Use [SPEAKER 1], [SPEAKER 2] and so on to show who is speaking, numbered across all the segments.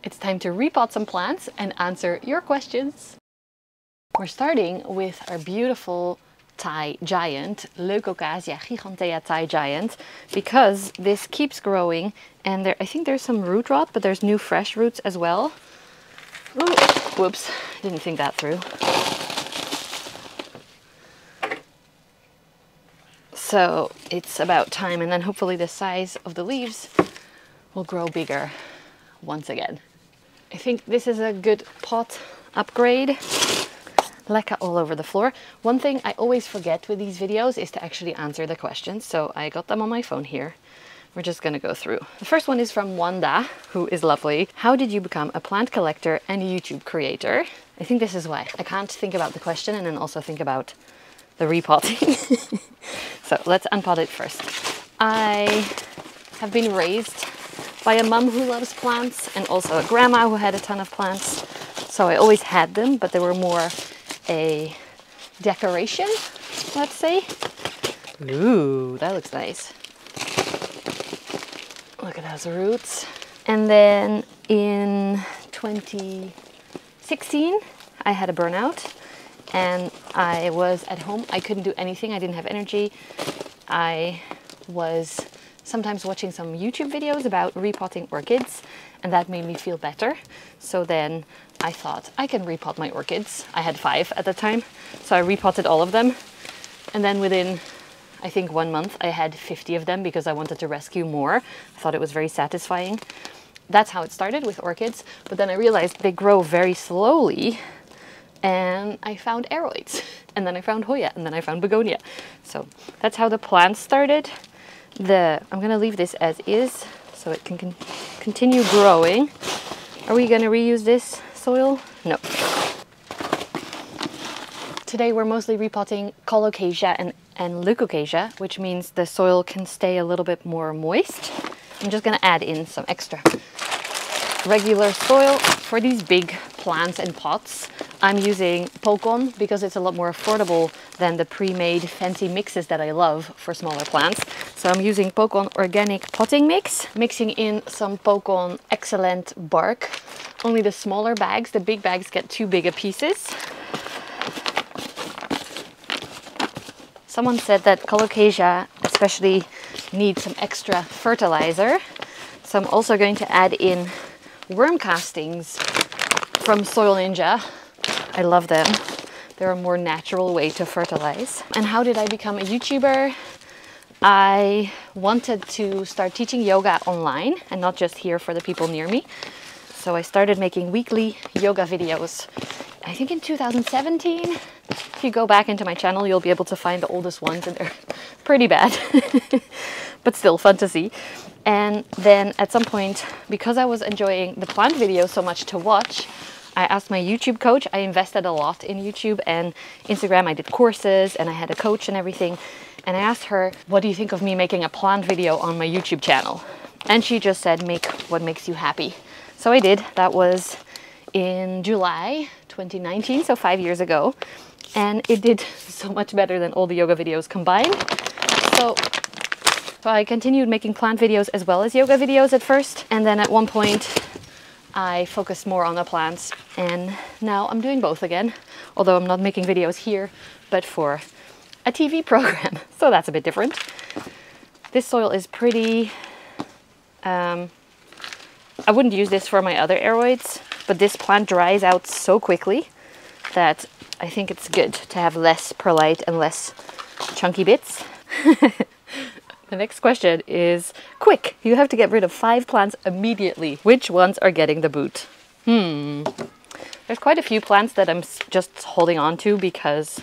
[SPEAKER 1] It's time to repot some plants and answer your questions. We're starting with our beautiful Thai giant, Leucocasia gigantea Thai giant, because this keeps growing and I think there's some root rot, but there's new fresh roots as well. Ooh, whoops, didn't think that through. So it's about time, and then hopefully the size of the leaves will grow bigger once again. I think this is a good pot upgrade. Leca all over the floor. One thing I always forget with these videos is to actually answer the questions, so I got them on my phone here. We're just gonna go through. The first one is from Wanda, who is lovely. How did you become a plant collector and YouTube creator? I think this is why. I can't think about the question and then also think about the repotting. So let's unpot it first. I have been raised by a mum who loves plants and also a grandma who had a ton of plants. So I always had them, but they were more a decoration, let's say. Ooh, that looks nice. Look at those roots. And then in 2016, I had a burnout and I was at home. I couldn't do anything. I didn't have energy. I was sometimes watching some YouTube videos about repotting orchids, and that made me feel better. So then I thought I can repot my orchids. I had 5 at the time, so I repotted all of them. And then within, I think 1 month, I had 50 of them because I wanted to rescue more. I thought it was very satisfying. That's how it started with orchids. But then I realized they grow very slowly, and I found aroids, and then I found Hoya, and then I found begonia. So that's how the plants started. I'm gonna leave this as is so it can continue growing. Are we gonna reuse this soil? No. Today we're mostly repotting Colocasia and Leucocasia, which means the soil can stay a little bit more moist. I'm just gonna add in some extra regular soil. For these big plants and pots, I'm using Pokon because it's a lot more affordable than the pre-made fancy mixes that I love for smaller plants. So I'm using Pokon Organic Potting Mix, mixing in some Pokon Excellent Bark. Only the smaller bags, the big bags get too big a pieces. Someone said that Colocasia especially needs some extra fertilizer. So I'm also going to add in worm castings from Soil Ninja. I love them. They're a more natural way to fertilize. And how did I become a YouTuber? I wanted to start teaching yoga online and not just here for the people near me. So I started making weekly yoga videos, I think in 2017. If you go back into my channel, you'll be able to find the oldest ones, and they're pretty bad, but still fun to see. And then at some point, because I was enjoying the plant videos so much to watch, I asked my YouTube coach. I invested a lot in YouTube and Instagram. I did courses and I had a coach and everything. And I asked her, what do you think of me making a plant video on my YouTube channel? And she just said, make what makes you happy. So I did. That was in July 2019, so 5 years ago. And it did so much better than all the yoga videos combined. So I continued making plant videos as well as yoga videos at first. And then at one point, I focused more on the plants, and now I'm doing both again. Although I'm not making videos here, but for a TV program. So that's a bit different. This soil is pretty... I wouldn't use this for my other aroids, but this plant dries out so quickly that I think it's good to have less perlite and less chunky bits. The next question is quick. You have to get rid of 5 plants immediately. Which ones are getting the boot? There's quite a few plants that I'm just holding on to because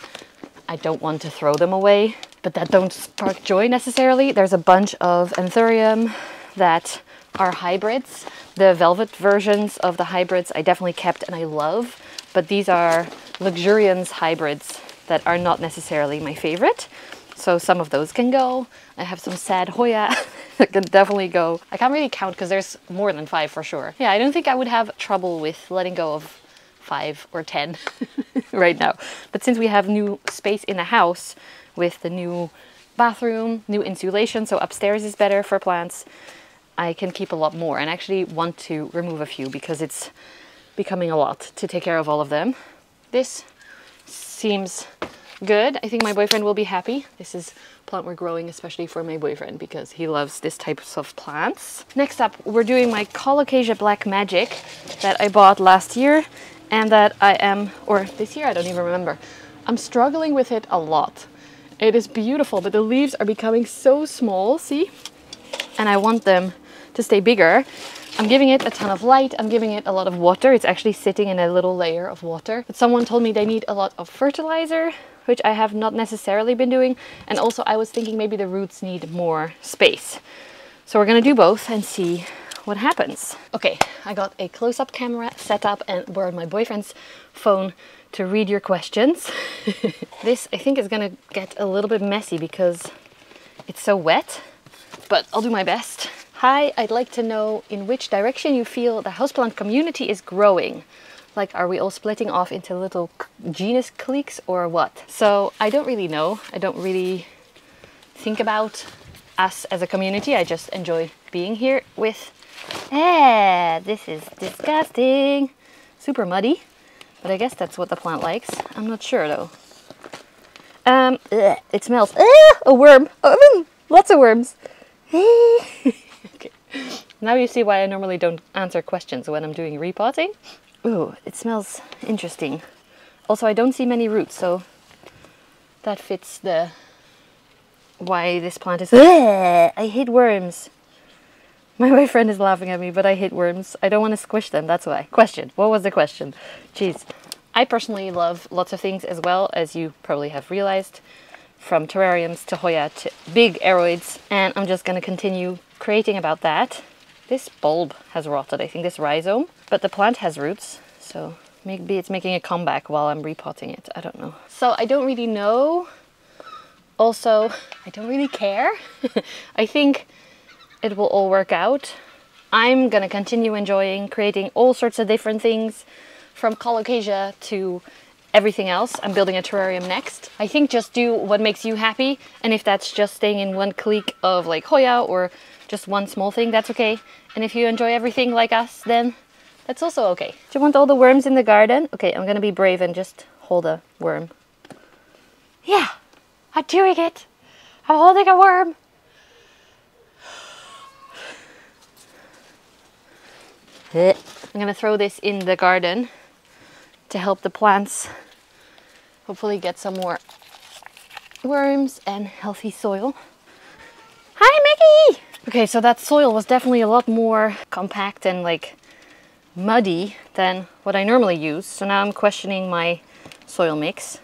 [SPEAKER 1] I don't want to throw them away, but that don't spark joy necessarily. There's a bunch of Anthurium that are hybrids. The velvet versions of the hybrids I definitely kept and I love, but these are luxuriance hybrids that are not necessarily my favorite. So some of those can go. I have some sad Hoya that can definitely go. I can't really count because there's more than 5 for sure. Yeah, I don't think I would have trouble with letting go of 5 or 10 right now. But since we have new space in the house with the new bathroom, new insulation, so upstairs is better for plants, I can keep a lot more, and actually want to remove a few because it's becoming a lot to take care of all of them. This seems good. I think my boyfriend will be happy. This is a plant we're growing especially for my boyfriend because he loves this type of plants. Next up, we're doing my Colocasia Black Magic that I bought last year and that I am, or this year, I don't even remember. I'm struggling with it a lot. It is beautiful, but the leaves are becoming so small, see? And I want them to stay bigger. I'm giving it a ton of light. I'm giving it a lot of water. It's actually sitting in a little layer of water. But someone told me they need a lot of fertilizer, which I have not necessarily been doing. And also I was thinking maybe the roots need more space. So we're gonna do both and see what happens. Okay, I got a close-up camera set up and borrowed my boyfriend's phone to read your questions. This I think is gonna get a little bit messy because it's so wet, but I'll do my best. Hi, I'd like to know in which direction you feel the houseplant community is growing. Like, are we all splitting off into little genus cliques or what? So I don't really know. I don't really think about us as a community. I just enjoy being here with... this is disgusting. Super muddy, but I guess that's what the plant likes. I'm not sure though. It smells. A worm. Lots of worms. Okay. Now you see why I normally don't answer questions when I'm doing repotting. Ooh, it smells interesting. Also, I don't see many roots, so that fits the why this plant is... I hate worms. My boyfriend is laughing at me, but I hate worms. I don't want to squish them, that's why. Question. What was the question? Jeez. I personally love lots of things as well, as you probably have realized. From terrariums to Hoya to big aeroids. And I'm just going to continue creating about that. This bulb has rotted, I think this rhizome. But the plant has roots, so maybe it's making a comeback while I'm repotting it. I don't know. So I don't really know. Also, I don't really care. I think it will all work out. I'm gonna continue enjoying creating all sorts of different things, from Colocasia to everything else. I'm building a terrarium next. I think just do what makes you happy, and if that's just staying in one clique of like Hoya or just one small thing, that's okay. And if you enjoy everything like us, then that's also okay. Do you want all the worms in the garden? Okay, I'm gonna be brave and just hold a worm. Yeah, I'm doing it. I'm holding a worm. I'm gonna throw this in the garden to help the plants hopefully get some more worms and healthy soil. Hi, Mickey! Okay, so that soil was definitely a lot more compact and like muddy than what I normally use. So now I'm questioning my soil mix.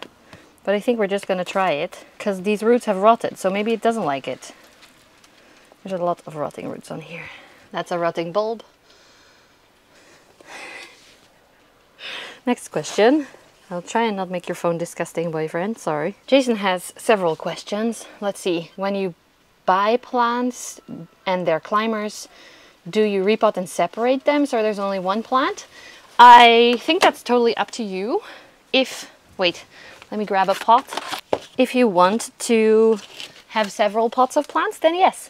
[SPEAKER 1] But I think we're just gonna try it because these roots have rotted, so maybe it doesn't like it. There's a lot of rotting roots on here. That's a rotting bulb. Next question. I'll try and not make your phone disgusting, boyfriend. Sorry. Jason has several questions. Let's see. When you buy plants and they're climbers, do you repot and separate them so there's only one plant? I think that's totally up to you. Wait, let me grab a pot. If you want to have several pots of plants, then yes.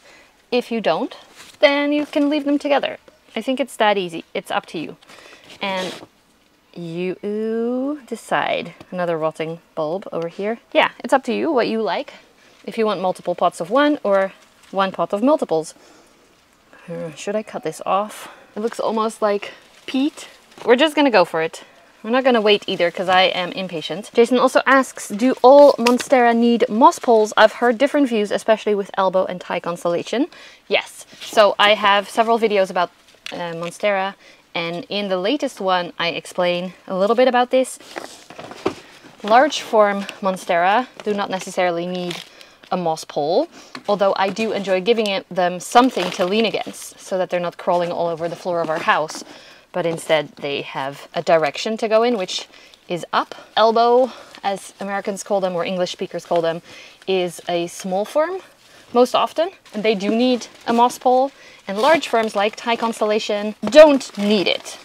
[SPEAKER 1] If you don't, then you can leave them together. I think it's that easy. It's up to you. And you decide. Another rotting bulb over here. Yeah, it's up to you what you like. If you want multiple pots of one or one pot of multiples. Should I cut this off? It looks almost like peat. We're just gonna go for it. We're not gonna wait either because I am impatient. Jason also asks, do all Monstera need moss poles? I've heard different views, especially with elbow and Thai constellation. Yes, so I have several videos about Monstera, and in the latest one I explain a little bit about this. Large form Monstera do not necessarily need a moss pole, although I do enjoy giving them something to lean against so that they're not crawling all over the floor of our house, but instead they have a direction to go in, which is up. Elbow, as Americans call them or English speakers call them, is a small form most often, and they do need a moss pole, and large forms like Thai constellation don't need it,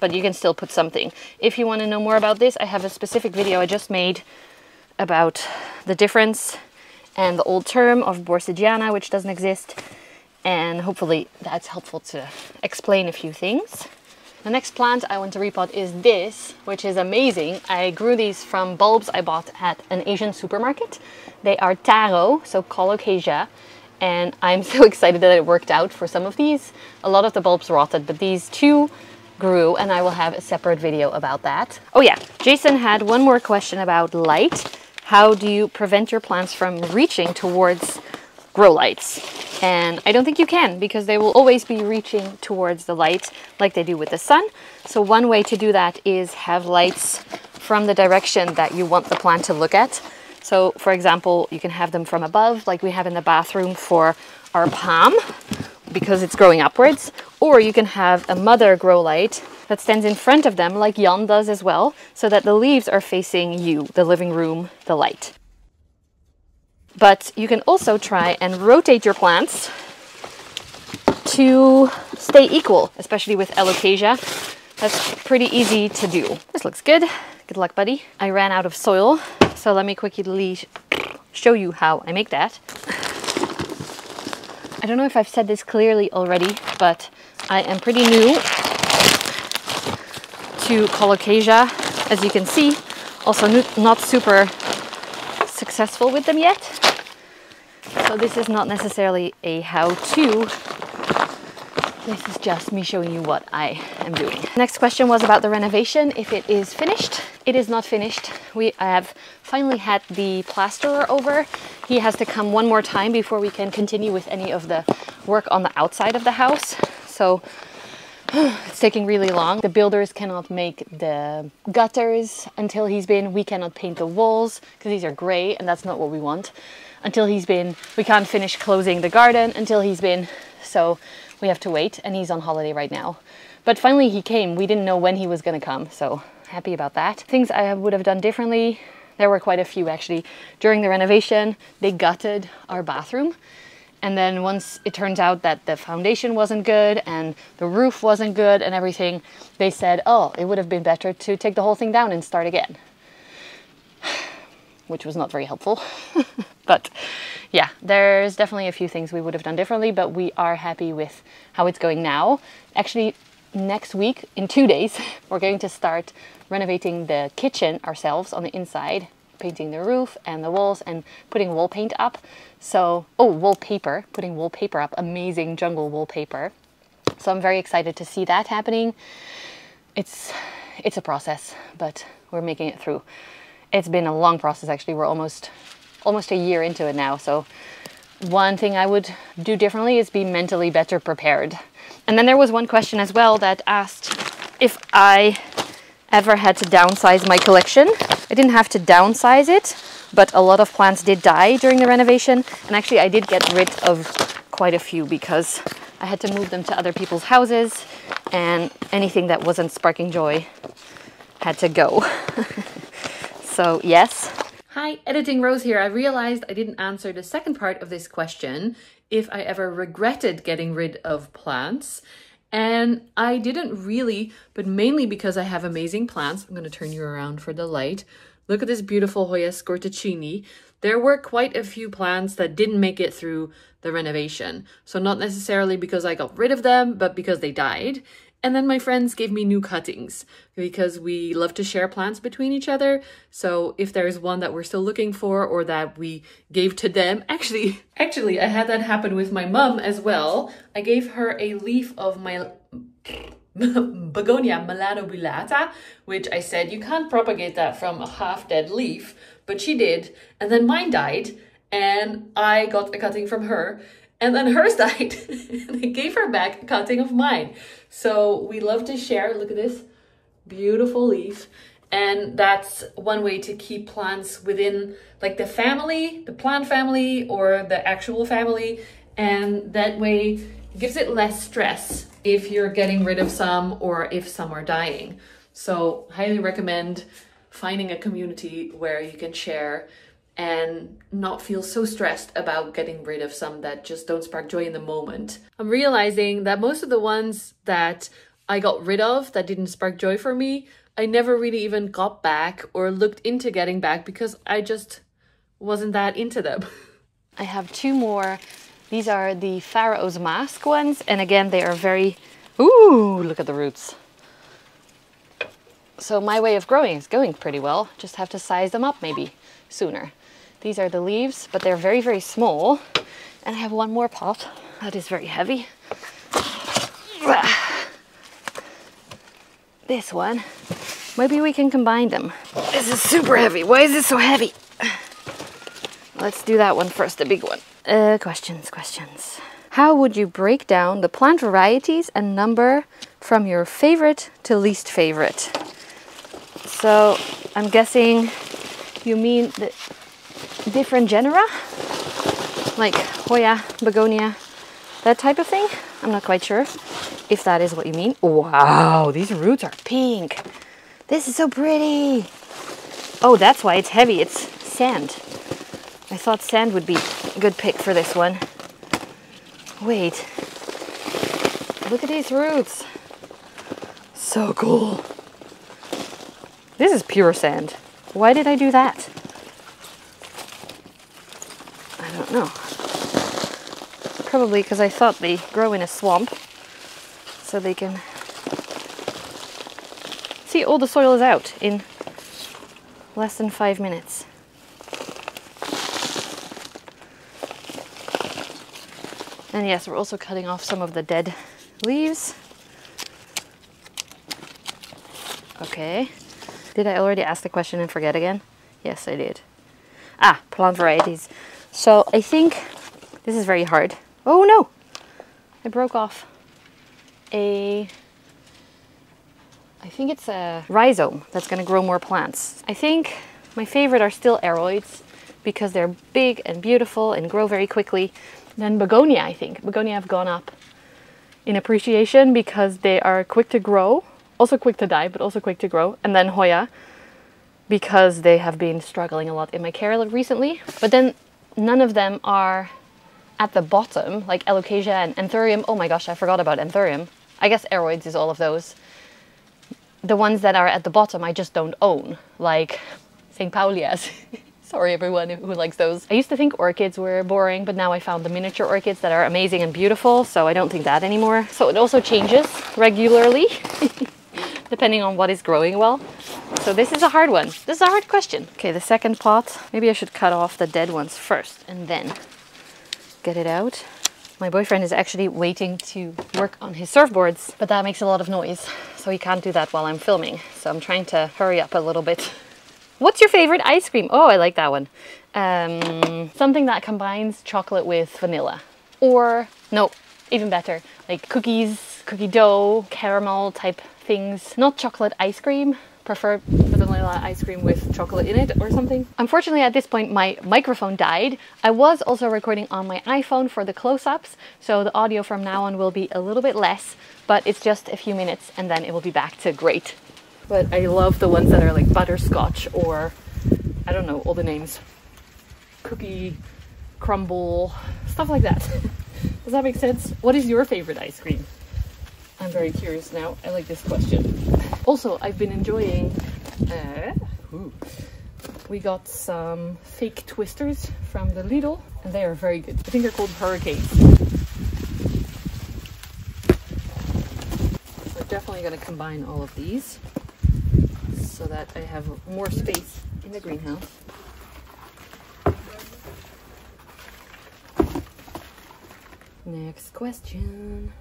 [SPEAKER 1] but you can still put something. If you want to know more about this, I have a specific video I just made about the difference and the old term of Borsigiana, which doesn't exist, and hopefully that's helpful to explain a few things. The next plant I want to repot is this, which is amazing. I grew these from bulbs I bought at an Asian supermarket. They are taro, so colocasia, and I'm so excited that it worked out for some of these. A lot of the bulbs rotted, but these two grew, and I will have a separate video about that. Oh yeah, Jason had one more question about light. How do you prevent your plants from reaching towards grow lights? And I don't think you can, because they will always be reaching towards the light like they do with the sun. So one way to do that is have lights from the direction that you want the plant to look at. So for example, you can have them from above, like we have in the bathroom for our palm, because it's growing upwards. Or you can have a mother grow light that stands in front of them, like Jan does as well, so that the leaves are facing you, the living room, the light. But you can also try and rotate your plants to stay equal, especially with alocasia. That's pretty easy to do. This looks good. Good luck, buddy. I ran out of soil, so let me quickly show you how I make that. I don't know if I've said this clearly already, but I am pretty new to colocasia, as you can see. Also not super successful with them yet. So this is not necessarily a how-to. This is just me showing you what I am doing. Next question was about the renovation, if it is finished. It is not finished. I have finally had the plasterer over. He has to come one more time before we can continue with any of the work on the outside of the house. So it's taking really long. The builders cannot make the gutters until he's been. We cannot paint the walls because these are gray and that's not what we want. Until he's been. We can't finish closing the garden until he's been. So we have to wait, and he's on holiday right now. But finally he came. We didn't know when he was going to come, so happy about that. Things I would have done differently. There were quite a few actually. During the renovation, they gutted our bathroom. And then once it turns out that the foundation wasn't good and the roof wasn't good and everything, they said, oh, it would have been better to take the whole thing down and start again. Which was not very helpful. But yeah, there's definitely a few things we would have done differently, but we are happy with how it's going now. Actually, next week, in 2 days, we're going to start renovating the kitchen ourselves on the inside, painting the roof and the walls and putting wall paint up. So, oh, wallpaper, putting wallpaper up, amazing jungle wallpaper. So I'm very excited to see that happening. It's a process, but we're making it through. It's been a long process, actually. We're almost a year into it now. So one thing I would do differently is be mentally better prepared. And then there was one question as well that asked if I ever had to downsize my collection. I didn't have to downsize it, but a lot of plants did die during the renovation. And actually I did get rid of quite a few because I had to move them to other people's houses, and anything that wasn't sparking joy had to go. So yes.
[SPEAKER 2] Hi, Editing Rose here. I realized I didn't answer the second part of this question, if I ever regretted getting rid of plants. And I didn't really, but mainly because I have amazing plants. I'm going to turn you around for the light. Look at this beautiful Hoya scorticini. There were quite a few plants that didn't make it through the renovation. So not necessarily because I got rid of them, but because they died. And then my friends gave me new cuttings because we love to share plants between each other. So if there's one that we're still looking for or that we gave to them, actually, I had that happen with my mum as well. I gave her a leaf of my Begonia melanobulata, which I said, you can't propagate that from a half dead leaf, but she did. And then mine died and I got a cutting from her. And then hers died. And I gave her back a cutting of mine. So we love to share. Look at this beautiful leaf. And that's one way to keep plants within like the family, the plant family or the actual family. And that way gives it less stress if you're getting rid of some or if some are dying. So highly recommend finding a community where you can share and not feel so stressed about getting rid of some that just don't spark joy in the moment. I'm realizing that most of the ones that I got rid of that didn't spark joy for me, I never really even got back or looked into getting back because I just wasn't that into them.
[SPEAKER 1] I have two more These are the Pharaoh's Mask ones. And again, they are very... Ooh, look at the roots. So my way of growing is going pretty well. Just have to size them up maybe sooner. These are the leaves, but they're very, very small. And I have one more pot that is very heavy. This one. Maybe we can combine them. This is super heavy. Why is this so heavy? Let's do that one first, the big one. Questions. How would you break down the plant varieties and number from your favorite to least favorite? So I'm guessing you mean the different genera? Like Hoya, Begonia, that type of thing? I'm not quite sure if that is what you mean. Wow, these roots are pink. This is so pretty. Oh, that's why it's heavy. It's sand. I thought sand would be a good pick for this one. Wait. Look at these roots. So cool. This is pure sand. Why did I do that? I don't know. Probably because I thought they grow in a swamp. So they can... See, all the soil is out in less than 5 minutes. And yes, we're also cutting off some of the dead leaves. Okay. Did I already ask the question and forget again? Yes, I did. Ah, plant varieties. So I think this is very hard. Oh no! I broke off I think it's a rhizome that's going to grow more plants. I think my favorite are still aroids because they're big and beautiful and grow very quickly. Then begonia, I think. Begonia have gone up in appreciation because they are quick to grow. Also quick to die, but also quick to grow. And then Hoya, because they have been struggling a lot in my care recently. But then none of them are at the bottom, like alocasia and anthurium. Oh my gosh, I forgot about anthurium. I guess aroids is all of those. The ones that are at the bottom I just don't own, like St. Paulias. Sorry everyone who likes those. I used to think orchids were boring, but now I found the miniature orchids that are amazing and beautiful, so I don't think that anymore. So it also changes regularly, depending on what is growing well. So this is a hard one. This is a hard question. Okay, the second pot. Maybe I should cut off the dead ones first and then get it out. My boyfriend is actually waiting to work on his surfboards, but that makes a lot of noise, so he can't do that while I'm filming. So I'm trying to hurry up a little bit. What's your favorite ice cream? Oh, I like that one. Something that combines chocolate with vanilla. Or, no, even better, like cookies, cookie dough, caramel type things. Not chocolate ice cream. Prefer vanilla ice cream with chocolate in it or something. Unfortunately, at this point, my microphone died. I was also recording on my iPhone for the close-ups, so the audio from now on will be a little bit less, but it's just a few minutes and then it will be back to great. But I love the ones that are like butterscotch or, I don't know, all the names. Cookie, crumble, stuff like that. Does that make sense? What is your favorite ice cream? I'm very curious now. I like this question. Also, I've been enjoying... we got some fake twisters from the Lidl, and they are very good. I think they're called Hurricanes. We're definitely going to combine all of these so that I have more space in the greenhouse. Next question.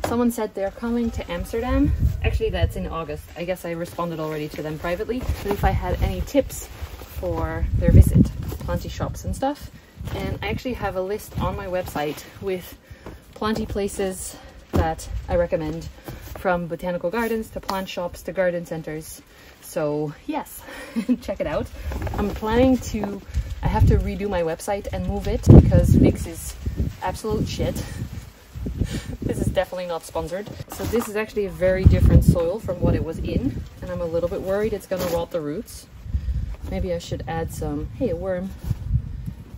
[SPEAKER 1] Someone said they're coming to Amsterdam. Actually, that's in August. I guess I responded already to them privately. But if I had any tips for their visit, planty shops and stuff. And I actually have a list on my website with planty places that I recommend, from botanical gardens to plant shops to garden centers. So yes, check it out. I'm planning to, I have to redo my website and move it because Wix is absolute shit. This is definitely not sponsored. So this is actually a very different soil from what it was in, and I'm a little bit worried it's gonna rot the roots. Maybe I should add some, hey, a worm.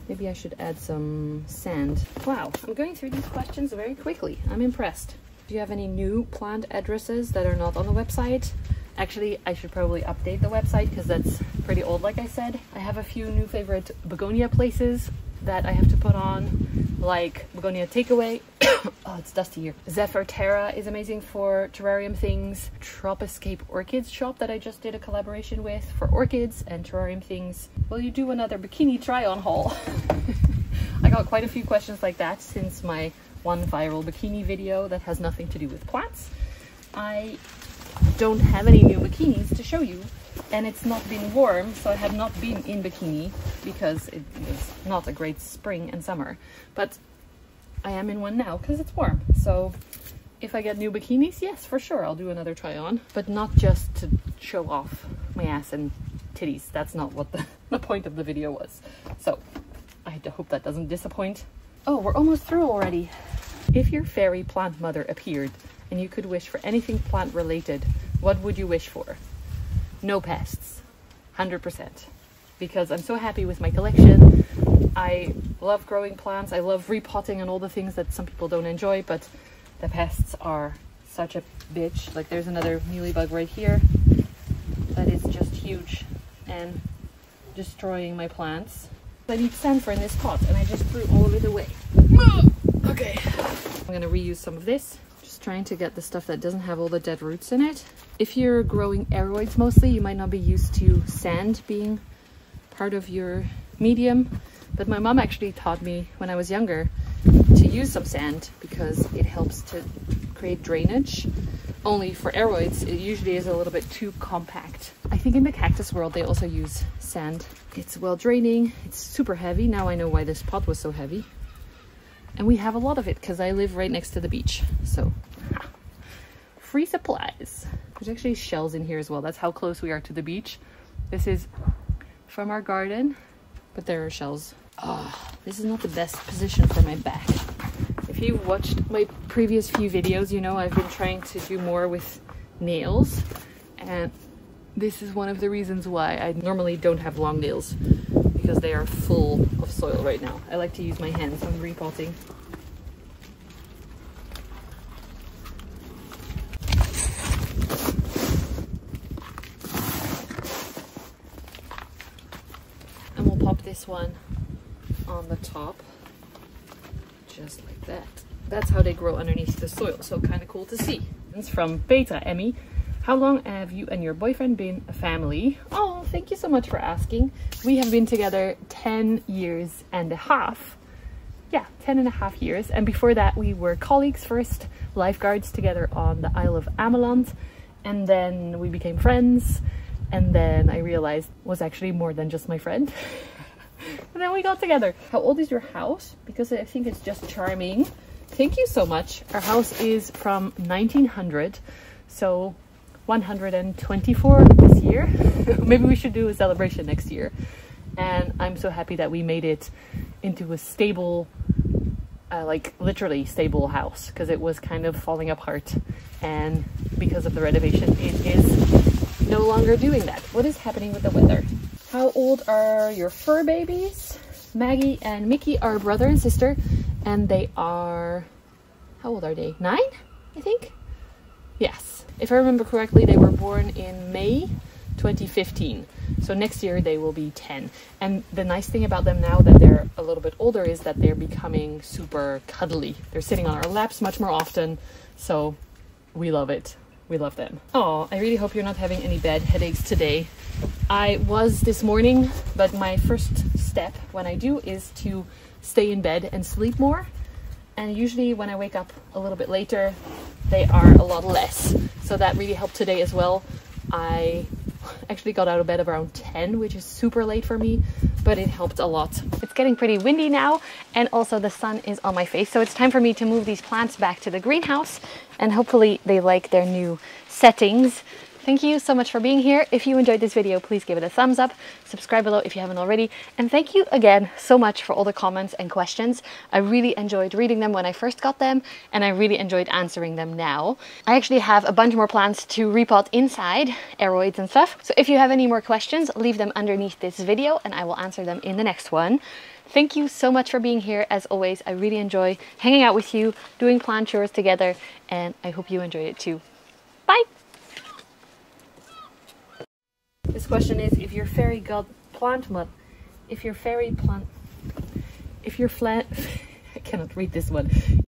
[SPEAKER 1] Maybe I should add some sand. Wow, I'm going through these questions very quickly. I'm impressed. Do you have any new plant addresses that are not on the website? Actually, I should probably update the website because that's pretty old, like I said. I have a few new favorite begonia places that I have to put on, like begonia takeaway. Oh, it's dusty here. Zephyr Terra is amazing for terrarium things. Tropiscape Orchids shop that I just did a collaboration with for orchids and terrarium things. Will you do another bikini try-on haul? I got quite a few questions like that since my one viral bikini video that has nothing to do with plants. I don't have any new bikinis to show you, and it's not been warm, so I have not been in bikini because it was not a great spring and summer, but I am in one now because it's warm. So if I get new bikinis, yes, for sure I'll do another try on, but not just to show off my ass and titties. That's not what the point of the video was. So I hope that doesn't disappoint. Oh, we're almost through already. If your fairy plant mother appeared and you could wish for anything plant related, what would you wish for? No pests, 100%, because I'm so happy with my collection. I love growing plants. I love repotting and all the things that some people don't enjoy, but the pests are such a bitch. Like there's another mealybug right here that is just huge and destroying my plants. I need samphire in this pot and I just threw all of it away. Okay, I'm gonna reuse some of this. Just trying to get the stuff that doesn't have all the dead roots in it. If you're growing aeroids mostly, you might not be used to sand being part of your medium, but my mom actually taught me when I was younger to use some sand because it helps to create drainage. Only for aeroids, it usually is a little bit too compact. I think in the cactus world, they also use sand. It's well draining, it's super heavy. Now I know why this pot was so heavy. And we have a lot of it because I live right next to the beach. So, free supplies. There's actually shells in here as well. That's how close we are to the beach. This is from our garden, but there are shells. Oh, this is not the best position for my back. If you've watched my previous few videos, you know I've been trying to do more with nails. And this is one of the reasons why I normally don't have long nails, because they are full of soil right now. I like to use my hands when repotting. And we'll pop this one on the top, just like that. That's how they grow underneath the soil, so kind of cool to see. It's from Beta Emmy. How long have you and your boyfriend been a family? Oh, thank you so much for asking. We have been together 10 years and a half. Yeah, 10 and a half years. And before that, we were colleagues first, lifeguards together on the Isle of Ameland. And then we became friends. And then I realized it was actually more than just my friend. And then we got together. How old is your house? Because I think it's just charming. Thank you so much. Our house is from 1900. So 124 this year. Maybe we should do a celebration next year. And I'm so happy that we made it into a stable, like literally stable house, because it was kind of falling apart, and because of the renovation it is no longer doing that. What is happening with the weather? How old are your fur babies? Maggie and Mickey are brother and sister, and they are, how old are they? 9, I think? Yes. If I remember correctly, they were born in May 2015. So next year they will be 10. And the nice thing about them now that they're a little bit older is that they're becoming super cuddly. They're sitting on our laps much more often. So we love it. We love them. Oh, I really hope you're not having any bad headaches today. I was this morning, but my first step when I do is to stay in bed and sleep more. And usually when I wake up a little bit later, they are a lot less. So that really helped today as well. I actually got out of bed around 10, which is super late for me, but it helped a lot. It's getting pretty windy now, and also the sun is on my face. So it's time for me to move these plants back to the greenhouse, and hopefully they like their new settings. Thank you so much for being here. If you enjoyed this video, please give it a thumbs up, subscribe below if you haven't already, and thank you again so much for all the comments and questions. I really enjoyed reading them when I first got them, and I really enjoyed answering them now. I actually have a bunch more plants to repot inside, aeroids and stuff, so if you have any more questions, leave them underneath this video and I will answer them in the next one. Thank you so much for being here. As always, I really enjoy hanging out with you, doing plant chores together, and I hope you enjoyed it too. Bye! This question is, if your fairy
[SPEAKER 2] if you're flat, I cannot read this one.